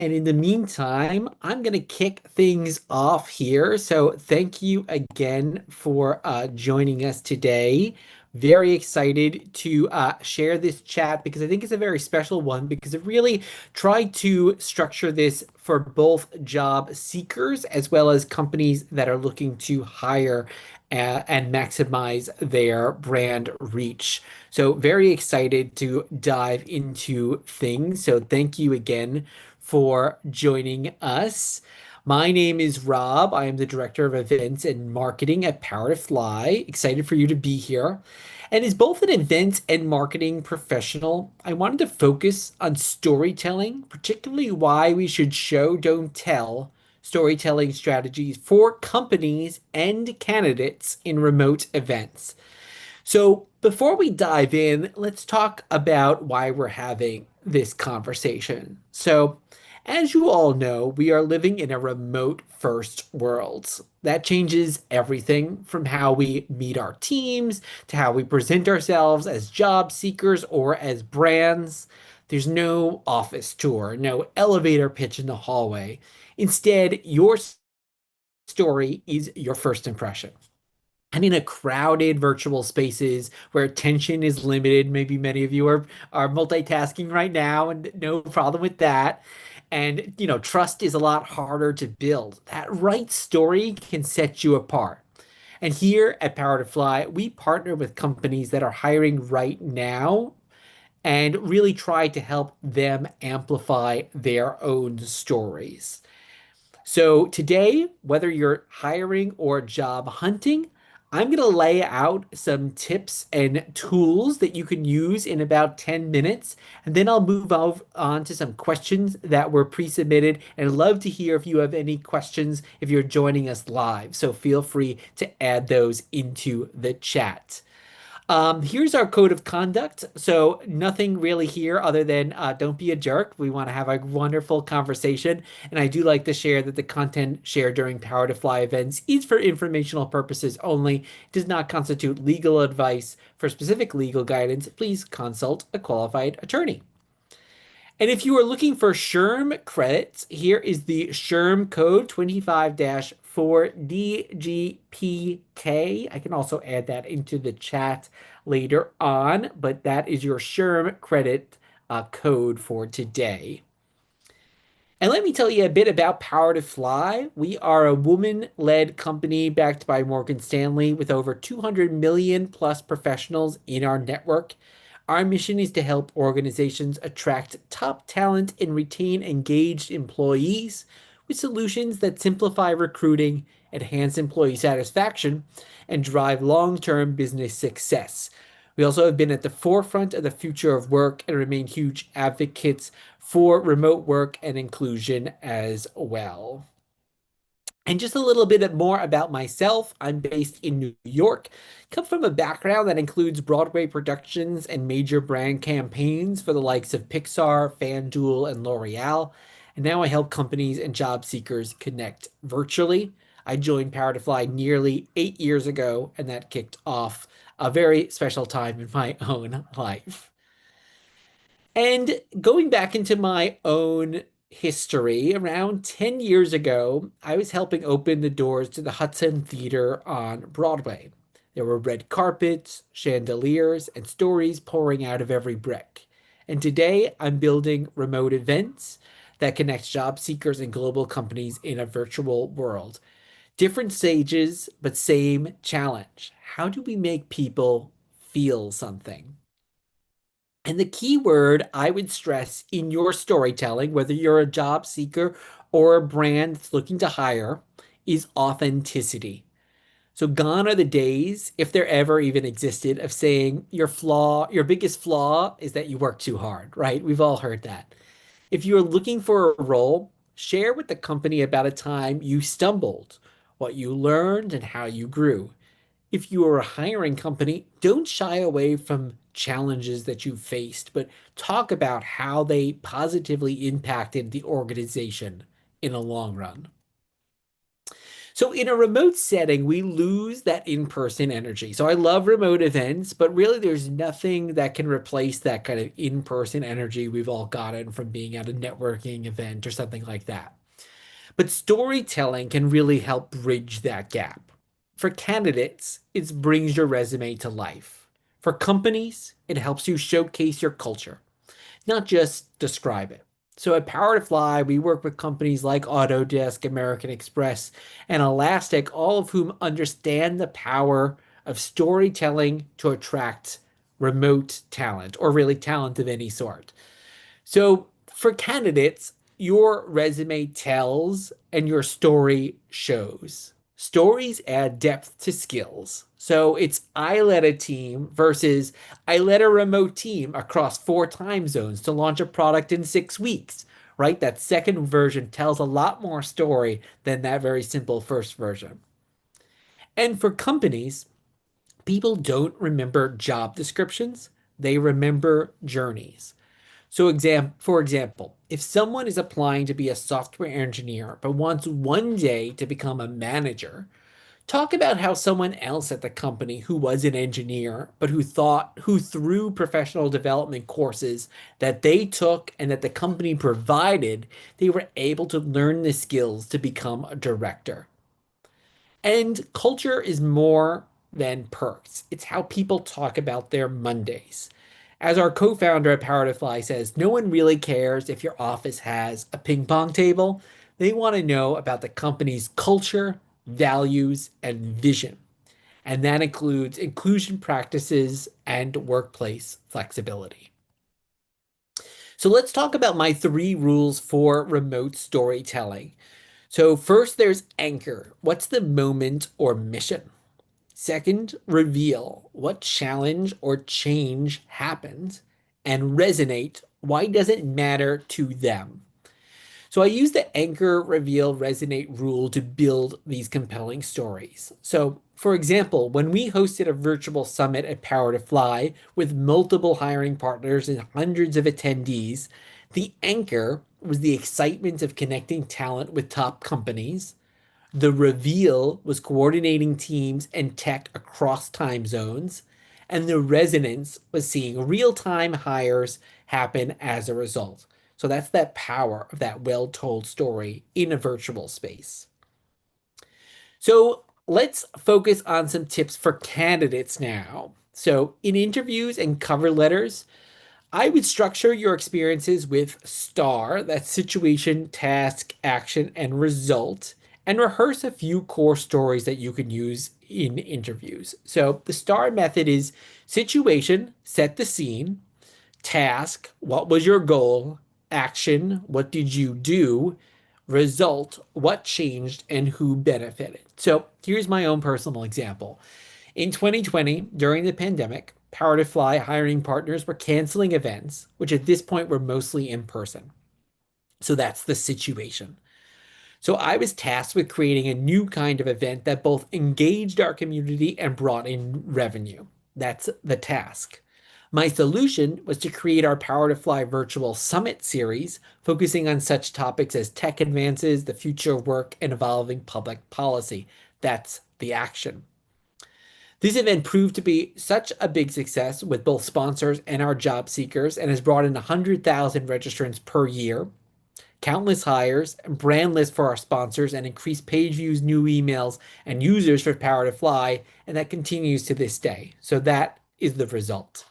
And in the meantime, I'm going to kick things off here. So thank you again for joining us today. Very excited to share this chat because I think it's a very special one because it really tried to structure this for both job seekers as well as companies that are looking to hire and maximize their brand reach. So very excited to dive into things. So thank you again for joining us. My name is Rob. I am the Director of Events and Marketing at PowerToFly. Excited for you to be here. And as both an events and marketing professional, I wanted to focus on storytelling, particularly why we should show, don't tell storytelling strategies for companies and candidates in remote events. So, before we dive in, let's talk about why we're having this conversation. So, as you all know, we are living in a remote first world. That changes everything from how we meet our teams to how we present ourselves as job seekers or as brands. There's no office tour, no elevator pitch in the hallway. Instead, your story is your first impression. And in a crowded virtual spaces where attention is limited, maybe many of you are multitasking right now, and no problem with that. And trust is a lot harder to build. That right story can set you apart. And here at Power to Fly, we partner with companies that are hiring right now and really try to help them amplify their own stories. So today, whether you're hiring or job hunting, I'm going to lay out some tips and tools that you can use in about 10 minutes, and then I'll move on to some questions that were pre-submitted, and I'd love to hear if you have any questions if you're joining us live. So feel free to add those into the chat. Here's our code of conduct. So nothing really here other than don't be a jerk. We want to have a wonderful conversation. And I do like to share that the content shared during Power to Fly events is for informational purposes only. It does not constitute legal advice. For specific legal guidance, please consult a qualified attorney. And if you are looking for SHRM credits, here is the SHRM code 25-4DGPK. I can also add that into the chat later on, but that is your SHRM credit code for today. And let me tell you a bit about Power to Fly. We are a woman-led company backed by Morgan Stanley with over 200 million plus professionals in our network. Our mission is to help organizations attract top talent and retain engaged employees with solutions that simplify recruiting, enhance employee satisfaction, and drive long-term business success. We also have been at the forefront of the future of work and remain huge advocates for remote work and inclusion as well. And just a little bit more about myself. I'm based in New York, come from a background that includes Broadway productions and major brand campaigns for the likes of Pixar, FanDuel, and L'Oreal. And now I help companies and job seekers connect virtually. I joined Power to Fly nearly 8 years ago, and that kicked off a very special time in my own life. And going back into my own history, around 10 years ago, I was helping open the doors to the Hudson Theater on Broadway. There were red carpets, chandeliers, and stories pouring out of every brick. And today, I'm building remote events that connect job seekers and global companies in a virtual world. Different stages, but same challenge. How do we make people feel something? And the key word I would stress in your storytelling, whether you're a job seeker or a brand that's looking to hire, is authenticity. So gone are the days, if there ever even existed, of saying your biggest flaw is that you work too hard, right? We've all heard that. If you're looking for a role, share with the company about a time you stumbled, what you learned, and how you grew. If you are a hiring company, don't shy away from challenges that you've faced, but talk about how they positively impacted the organization in the long run. So in a remote setting, we lose that in-person energy. So I love remote events, but really there's nothing that can replace that kind of in-person energy we've all gotten from being at a networking event or something like that. But storytelling can really help bridge that gap. For candidates, it brings your resume to life. For companies, it helps you showcase your culture, not just describe it. So at PowerToFly, we work with companies like Autodesk, American Express, and Elastic, all of whom understand the power of storytelling to attract remote talent or really talent of any sort. So for candidates, your resume tells and your story shows. Stories add depth to skills. So it's I led a team versus I led a remote team across 4 time zones to launch a product in 6 weeks, right? That second version tells a lot more story than that very simple first version. And for companies, people don't remember job descriptions, they remember journeys. For example, if someone is applying to be a software engineer but wants one day to become a manager, talk about how someone else at the company who was an engineer but who through professional development courses that they took and that the company provided, they were able to learn the skills to become a director. And culture is more than perks. It's how people talk about their Mondays. As our co-founder at PowerToFly says, no one really cares if your office has a ping pong table. They want to know about the company's culture, values, and vision. And that includes inclusion practices and workplace flexibility. So let's talk about my 3 rules for remote storytelling. So first, there's anchor. What's the moment or mission? Second, reveal. What challenge or change happened? And resonate. Why does it matter to them? So I use the anchor, reveal, resonate rule to build these compelling stories. So, for example, when we hosted a virtual summit at Power to Fly with multiple hiring partners and hundreds of attendees, the anchor was the excitement of connecting talent with top companies. The reveal was coordinating teams and tech across time zones, and the resonance was seeing real-time hires happen as a result. So that's that power of that well-told story in a virtual space. So let's focus on some tips for candidates now. So in interviews and cover letters, I would structure your experiences with STAR, that situation, task, action, and result, and rehearse a few core stories that you can use in interviews. So the STAR method is situation, set the scene, task, what was your goal, action, what did you do, result, what changed and who benefited. So here's my own personal example. In 2020, during the pandemic, Power to Fly hiring partners were canceling events, which at this point were mostly in person. So that's the situation. So I was tasked with creating a new kind of event that both engaged our community and brought in revenue. That's the task. My solution was to create our Power to Fly virtual summit series, focusing on such topics as tech advances, the future of work, and evolving public policy. That's the action. This event proved to be such a big success with both sponsors and our job seekers and has brought in 100,000 registrants per year, countless hires, brand lists for our sponsors, and increased page views, new emails, and users for Power to Fly, and that continues to this day. So that is the result.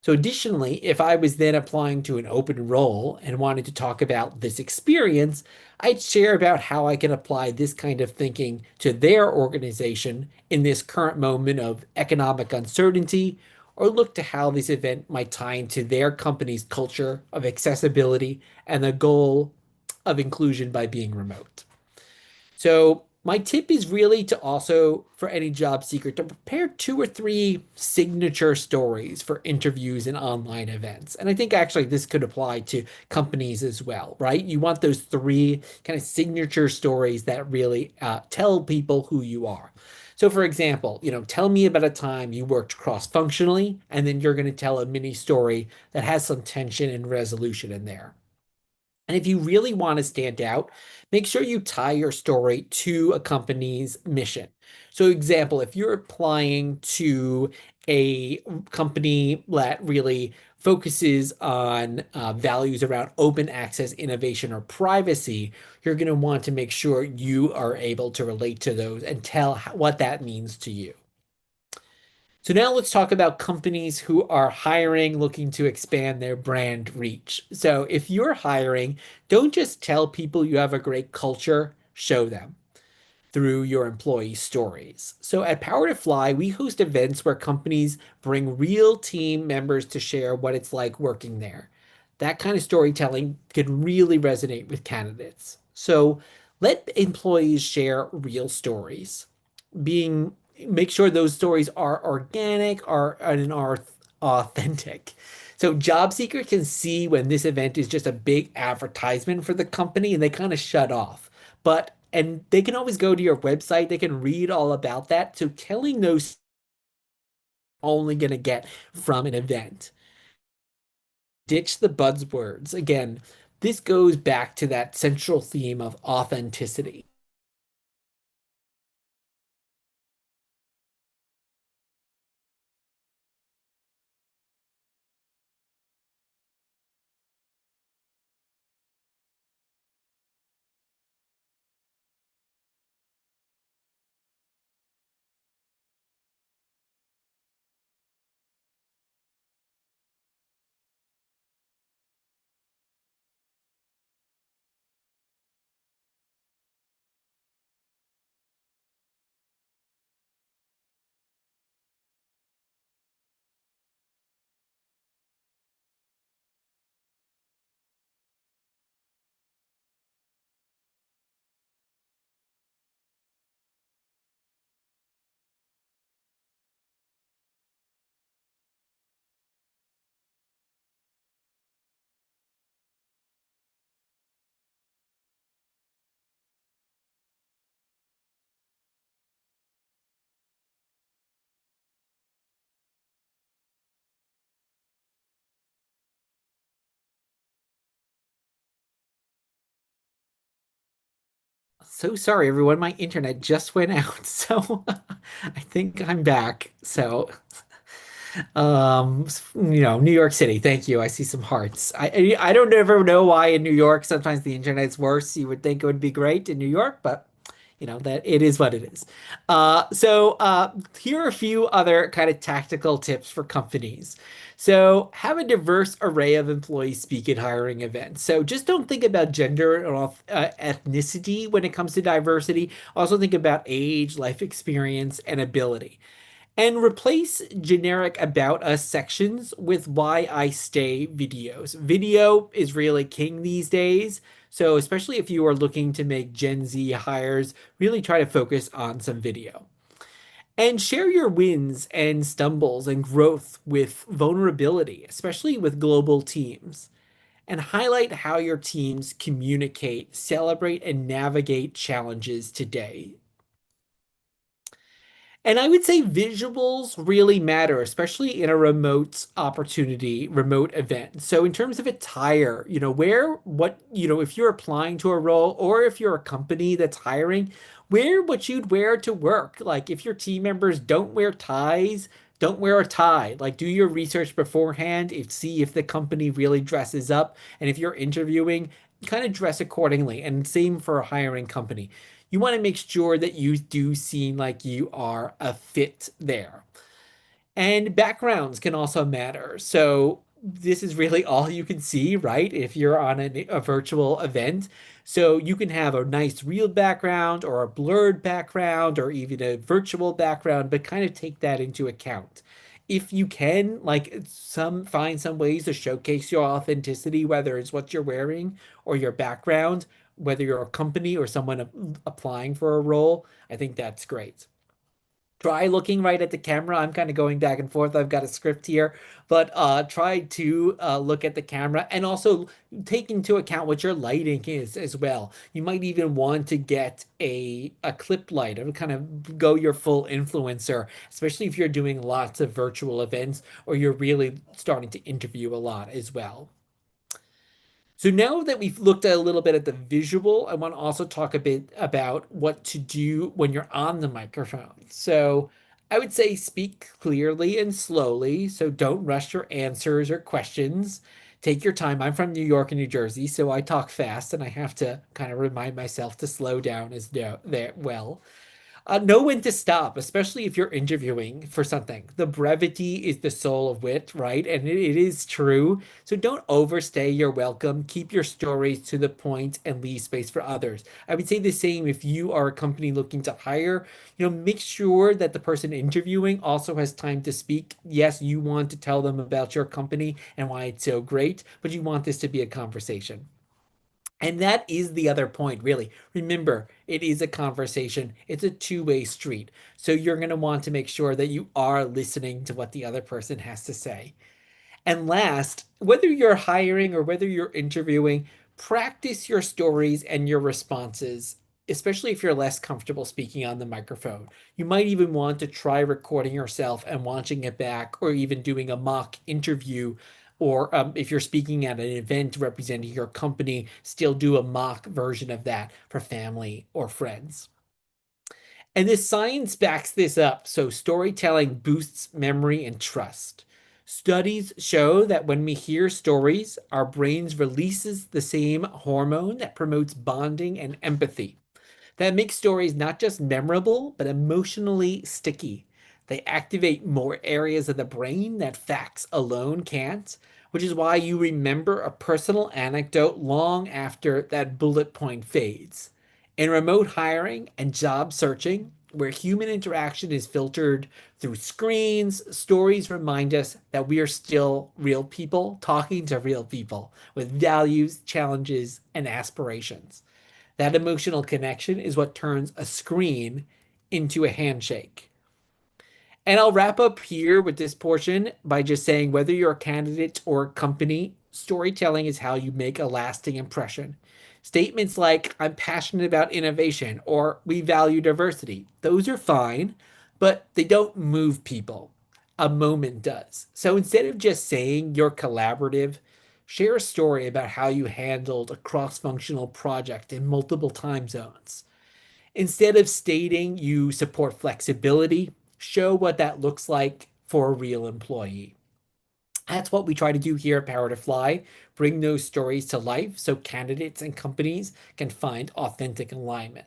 So additionally, if I was then applying to an open role and wanted to talk about this experience, I'd share about how I can apply this kind of thinking to their organization in this current moment of economic uncertainty, or look to how this event might tie into their company's culture of accessibility and the goal of inclusion by being remote. So my tip is really to also, for any job seeker, to prepare 2 or 3 signature stories for interviews and online events. And I think actually this could apply to companies as well, right? You want those 3 kind of signature stories that really tell people who you are. So for example, tell me about a time you worked cross-functionally, and then you're going to tell a mini story that has some tension and resolution in there. And if you really want to stand out, make sure you tie your story to a company's mission. So, example, if you're applying to a company that really focuses on values around open access, innovation, or privacy, you're going to want to make sure you are able to relate to those and tell what that means to you. So now let's talk about companies who are hiring, looking to expand their brand reach. So if you're hiring, don't just tell people you have a great culture, show them through your employee stories. So at Power to Fly, we host events where companies bring real team members to share what it's like working there. That kind of storytelling can really resonate with candidates. So let employees share real stories being make sure those stories are organic are and are authentic. So job seekers can see when this event is just a big advertisement for the company and they kind of shut off. But and they can always go to your website, they can read all about that. So telling those only going to get from an event. Ditch the buzzwords. Again, this goes back to that central theme of authenticity. So sorry, everyone. My internet just went out, so I think I'm back. So, New York City. Thank you. I see some hearts. I don't ever know why in New York sometimes the internet's worse. You would think it would be great in New York, but that it is what it is. Here are a few other kind of tactical tips for companies. So have a diverse array of employees speak at hiring events. So just don't think about gender or ethnicity when it comes to diversity. Also think about age, life experience, and ability. And replace generic about us sections with why I stay videos. Video is really king these days. So especially if you are looking to make Gen Z hires, really try to focus on some video. And share your wins and stumbles and growth with vulnerability, especially with global teams. And highlight how your teams communicate, celebrate, and navigate challenges today. And I would say visuals really matter, especially in a remote opportunity, remote event. So in terms of attire, if you're applying to a role or if you're a company that's hiring, wear what you'd wear to work. Like if your team members don't wear ties, don't wear a tie. Like do your research beforehand, see if the company really dresses up. And if you're interviewing, kind of dress accordingly. And same for a hiring company, you want to make sure that you do seem like you are a fit there. And backgrounds can also matter. So this is really all you can see, right? If you're on a virtual event. So you can have a nice real background or a blurred background or even a virtual background, but kind of take that into account. If you can, like find some ways to showcase your authenticity, whether it's what you're wearing or your background, whether you're a company or someone applying for a role, I think that's great. Try looking right at the camera. I'm kind of going back and forth. I've got a script here, but try to look at the camera and also take into account what your lighting is as well. You might even want to get a clip light and kind of go your full influencer, especially if you're doing lots of virtual events or you're really starting to interview a lot as well. So now that we've looked a little bit at the visual, I want to also talk a bit about what to do when you're on the microphone. So I would say speak clearly and slowly. So don't rush your answers or questions. Take your time. I'm from New York and New Jersey, so I talk fast and I have to kind of remind myself to slow down as there well. Know when to stop, especially if you're interviewing for something. The brevity is the soul of wit, right? And it is true. So don't overstay your welcome. Keep your stories to the point and leave space for others. I would say the same if you are a company looking to hire, make sure that the person interviewing also has time to speak. Yes, you want to tell them about your company and why it's so great, but you want this to be a conversation. And that is the other point, really. Remember, it is a conversation. It's a two-way street. So you're going to want to make sure that you are listening to what the other person has to say. And last, whether you're hiring or whether you're interviewing, practice your stories and your responses, especially if you're less comfortable speaking on the microphone. You might even want to try recording yourself and watching it back, or even doing a mock interview. Or if you're speaking at an event representing your company, still do a mock version of that for family or friends. And the science backs this up. So storytelling boosts memory and trust. Studies show that when we hear stories, our brains releases the same hormone that promotes bonding and empathy. That makes stories not just memorable, but emotionally sticky. They activate more areas of the brain that facts alone can't, which is why you remember a personal anecdote long after that bullet point fades. In remote hiring and job searching, where human interaction is filtered through screens, stories remind us that we are still real people talking to real people with values, challenges, and aspirations. That emotional connection is what turns a screen into a handshake. And I'll wrap up here with this portion by just saying whether you're a candidate or a company, storytelling is how you make a lasting impression. Statements like, I'm passionate about innovation or we value diversity, those are fine, but they don't move people. A moment does. So instead of just saying you're collaborative, share a story about how you handled a cross functional project in multiple time zones. Instead of stating you support flexibility, show what that looks like for a real employee. That's what we try to do here at Power to Fly, bring those stories to life so candidates and companies can find authentic alignment.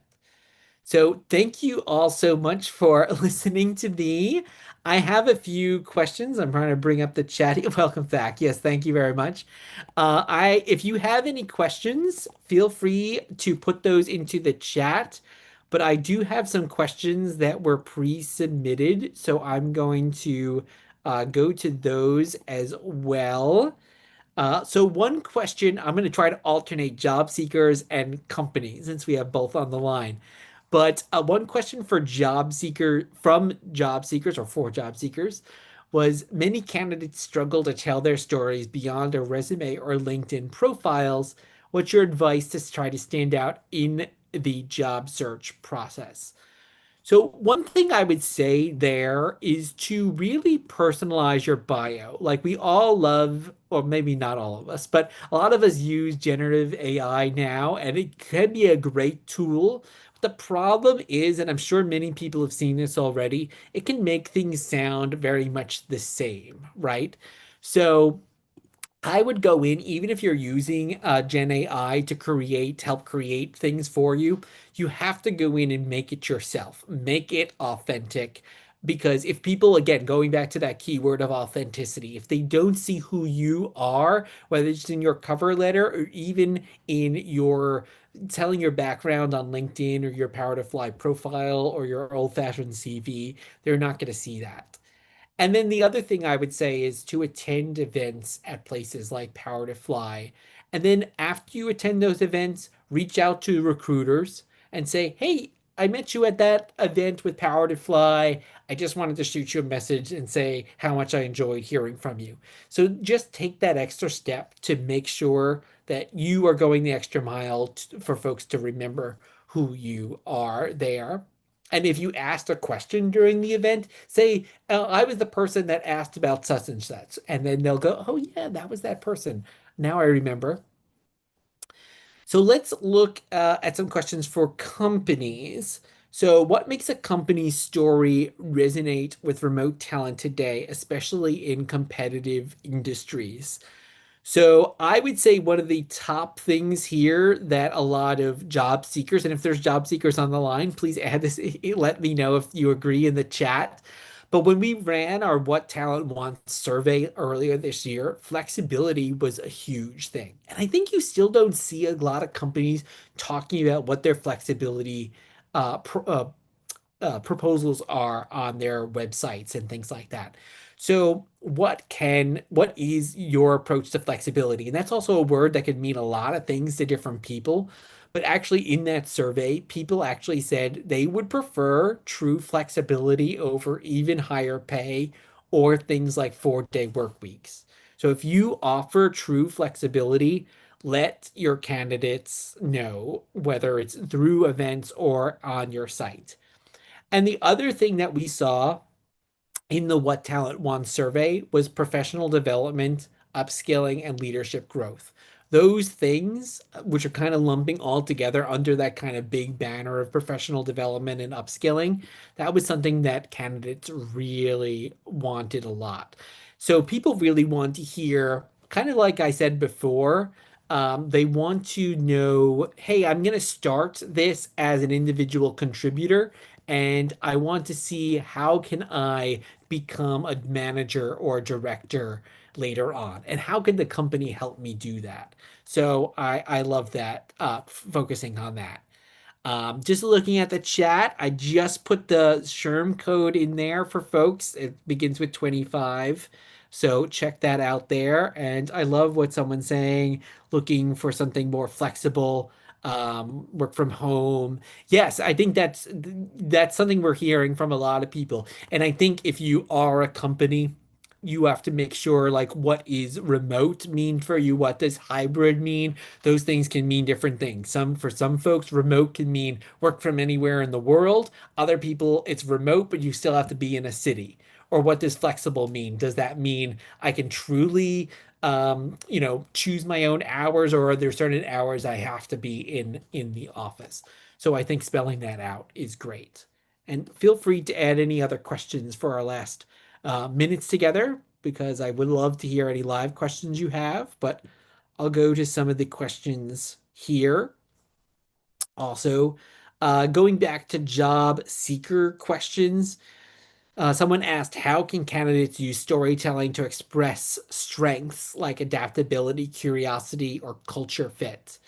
So thank you all so much for listening to me. I have a few questions. I'm trying to bring up the chat. Welcome back. Yes, thank you very much. If you have any questions, feel free to put those into the chat. But I do have some questions that were pre-submitted, so I'm going to go to those as well. So one question, I'm going to try to alternate job seekers and companies since we have both on the line. But one question for job seekers or for job seekers was many candidates struggle to tell their stories beyond a resume or LinkedIn profiles. What's your advice to try to stand out in the job search process? So one thing I would say there is to really personalize your bio. Like we all love, or maybe not all of us, but a lot of us use generative AI now, and it can be a great tool. The problem is, and I'm sure many people have seen this already, it can make things sound very much the same, right? So I would go in, even if you're using Gen AI to help create things for you, you have to go in and make it yourself, make it authentic. Because if people, again, going back to that keyword of authenticity, if they don't see who you are, whether it's in your cover letter or even in your telling your background on LinkedIn or your Power to Fly profile or your old-fashioned CV, they're not going to see that. And then the other thing I would say is to attend events at places like Power to Fly. And then after you attend those events, reach out to recruiters and say, hey, I met you at that event with Power to Fly. I just wanted to shoot you a message and say how much I enjoyed hearing from you. So just take that extra step to make sure that you are going the extra mile for folks to remember who you are there. And if you asked a question during the event, say, I was the person that asked about such and such. And then they'll go, oh, yeah, that was that person. Now I remember. So let's look at some questions for companies. So, what makes a company's story resonate with remote talent today, especially in competitive industries? So I would say one of the top things here that a lot of job seekers, and if there's job seekers on the line, please add this, let me know if you agree in the chat. But when we ran our What Talent Wants survey earlier this year, flexibility was a huge thing. And I think you still don't see a lot of companies talking about what their flexibility pro proposals are on their websites and things like that. So what is your approach to flexibility? And that's also a word that could mean a lot of things to different people. But actually, in that survey, people actually said they would prefer true flexibility over even higher pay or things like 4-day work weeks. So if you offer true flexibility, let your candidates know whether it's through events or on your site. And the other thing that we saw in the What Talent Wants survey was professional development, upskilling, and leadership growth. Those things, which are kind of lumping all together under that kind of big banner of professional development and upskilling, that was something that candidates really wanted a lot. So people really want to hear, kind of like I said before, they want to know, hey, I'm going to start this as an individual contributor, and I want to see how can I become a manager or director later on, and how can the company help me do that? So I love that focusing on that. Just looking at the chat, I just put the SHRM code in there for folks. It begins with 25. So check that out there. And I love what someone's saying, looking for something more flexible, work from home. Yes, I think that's something we're hearing from a lot of people. And I think if you are a company, you have to make sure like what is remote mean for you? What does hybrid mean? Those things can mean different things. For some folks, remote can mean work from anywhere in the world. Other people, it's remote, but you still have to be in a city. Or what does flexible mean? Does that mean I can truly, choose my own hours, or are there certain hours I have to be in the office? So I think spelling that out is great. And feel free to add any other questions for our last minutes together, because I would love to hear any live questions you have, but I'll go to some of the questions here. Also, going back to job seeker questions, someone asked, how can candidates use storytelling to express strengths like adaptability, curiosity, or culture fit?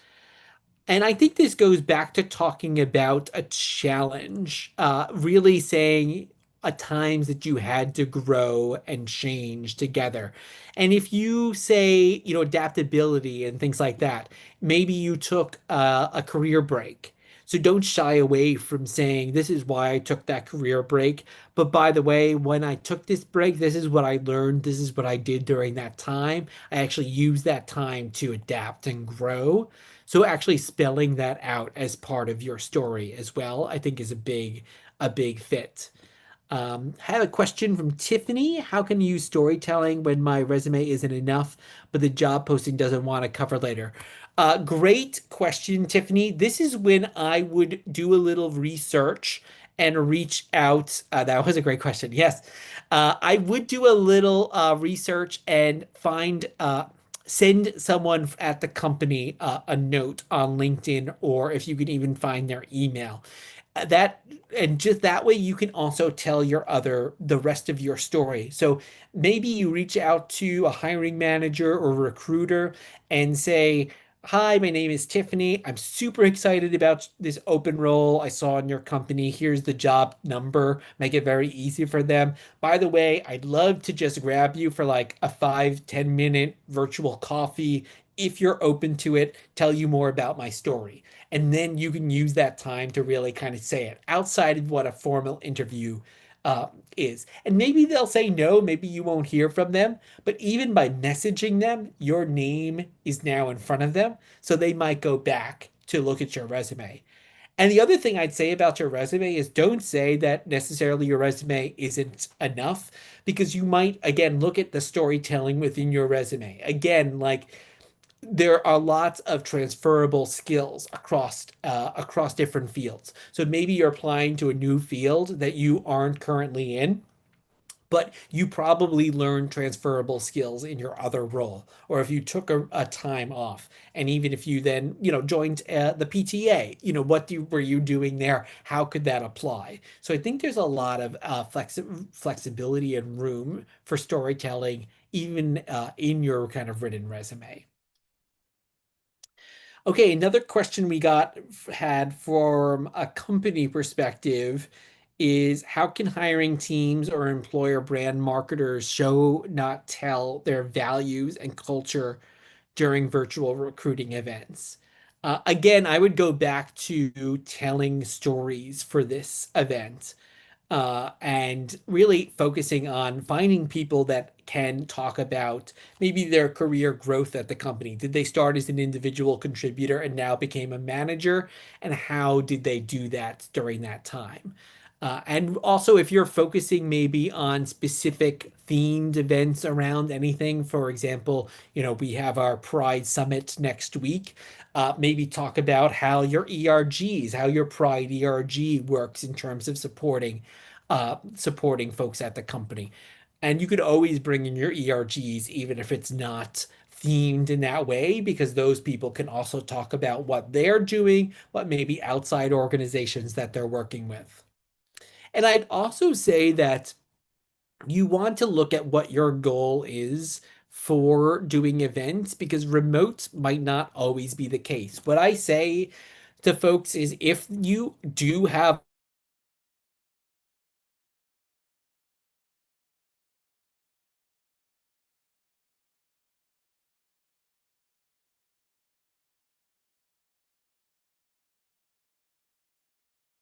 And I think this goes back to talking about a challenge, really saying at times that you had to grow and change together. And if you say, adaptability and things like that, maybe you took a career break. So don't shy away from saying, this is why I took that career break. But by the way, when I took this break, this is what I learned. This is what I did during that time. I actually used that time to adapt and grow. So actually spelling that out as part of your story as well, I think is a big fit. I have a question from Tiffany. How can you use storytelling when my resume isn't enough, but the job posting doesn't want to cover later? Great question, Tiffany. This is when I would do a little research and reach out. That was a great question. Yes. I would do a little research and send someone at the company a note on LinkedIn, or if you can even find their email. That and just that way you can also tell the rest of your story. So maybe you reach out to a hiring manager or recruiter and say, hi, my name is Tiffany. I'm super excited about this open role I saw in your company. Here's the job number. Make it very easy for them. By the way, I'd love to just grab you for like a 5-10 minute virtual coffee. If you're open to it, tell you more about my story. And then you can use that time to really kind of say it outside of what a formal interview uh, is. And maybe they'll say no, maybe you won't hear from them, but even by messaging them, your name is now in front of them. So they might go back to look at your resume. And the other thing I'd say about your resume is don't say that necessarily your resume isn't enough, because you might, again, look at the storytelling within your resume. Again, like there are lots of transferable skills across different fields. So maybe you're applying to a new field that you aren't currently in, but you probably learned transferable skills in your other role, or if you took a time off, and even if you then, joined the PTA, were you doing there? How could that apply? So I think there's a lot of flexibility and room for storytelling, even in your kind of written resume. Okay, another question we had from a company perspective is how can hiring teams or employer brand marketers show, not tell, their values and culture during virtual recruiting events? Again, I would go back to telling stories for this event, and really focusing on finding people that can talk about maybe their career growth at the company. Did they start as an individual contributor and now became a manager? And how did they do that during that time? And also, if you're focusing maybe on specific themed events around anything, for example, we have our Pride Summit next week. Maybe talk about how your ERGs, how your Pride ERG works in terms of supporting folks at the company. And you could always bring in your ERGs, even if it's not themed in that way, because those people can also talk about what they're doing, what maybe outside organizations that they're working with. And I'd also say that you want to look at what your goal is for doing events, because remote might not always be the case. What I say to folks is if you do have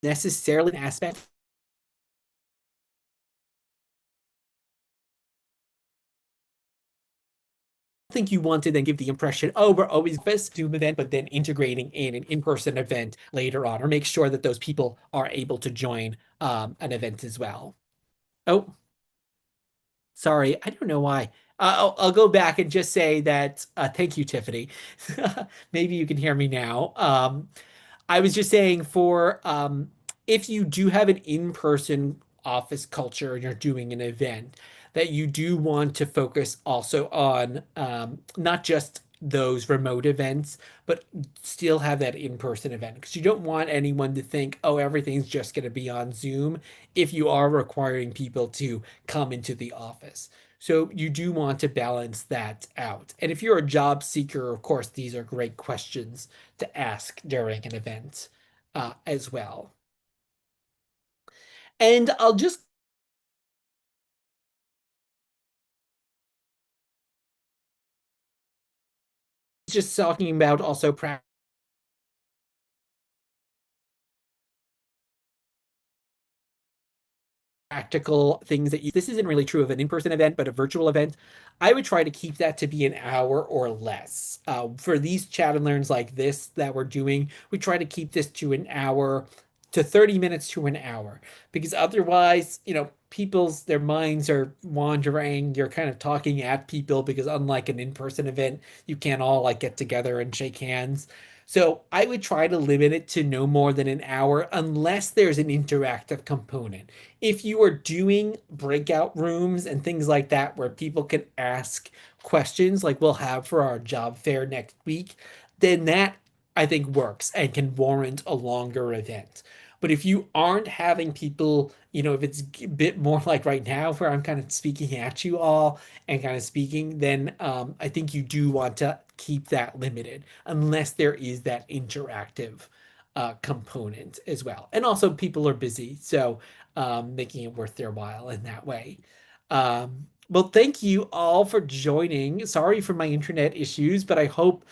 necessarily an aspect, think you want to then give the impression, oh, we're always best Zoom event, but then integrating in an in-person event later on, or make sure that those people are able to join an event as well. Oh, sorry, I don't know why. I'll go back and just say that thank you, Tiffany. Maybe you can hear me now. I was just saying for if you do have an in-person office culture and you're doing an event, that you do want to focus also on not just those remote events, but still have that in-person event, because you don't want anyone to think, oh, everything's just going to be on Zoom if you are requiring people to come into the office. So you do want to balance that out. And if you're a job seeker, of course, these are great questions to ask during an event as well. And I'll just talking about also practical things that this isn't really true of an in-person event, but a virtual event, I would try to keep that to be an hour or less. For these chat and learns like this that we're doing, we try to keep this to an hour to 30 minutes to an hour, because otherwise, people's their minds are wandering. You're kind of talking at people, because unlike an in-person event, you can't all like get together and shake hands. So I would try to limit it to no more than an hour unless there's an interactive component. If you are doing breakout rooms and things like that where people can ask questions like we'll have for our job fair next week, then that I think works and can warrant a longer event. But if you aren't having people, if it's a bit more like right now where I'm kind of speaking at you all and kind of speaking, then I think you do want to keep that limited unless there is that interactive component as well. And also people are busy, so making it worth their while in that way. Well, thank you all for joining. Sorry for my internet issues, but I hope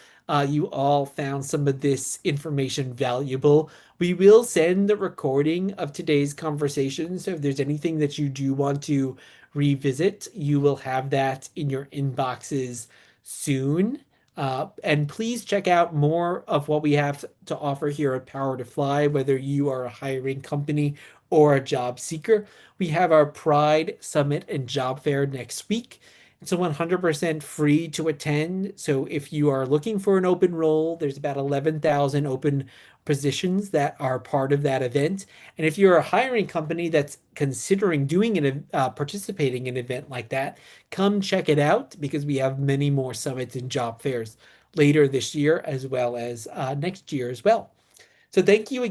you all found some of this information valuable. We will send the recording of today's conversation, so if there's anything that you do want to revisit, you will have that in your inboxes soon. And please check out more of what we have to offer here at Power to Fly, whether you are a hiring company or a job seeker. We have our Pride Summit and Job Fair next week. It's a 100% free to attend. So if you are looking for an open role, there's about 11,000 open positions that are part of that event. And if you're a hiring company that's considering doing participating in an event like that, come check it out because we have many more summits and job fairs later this year as well as next year as well. So thank you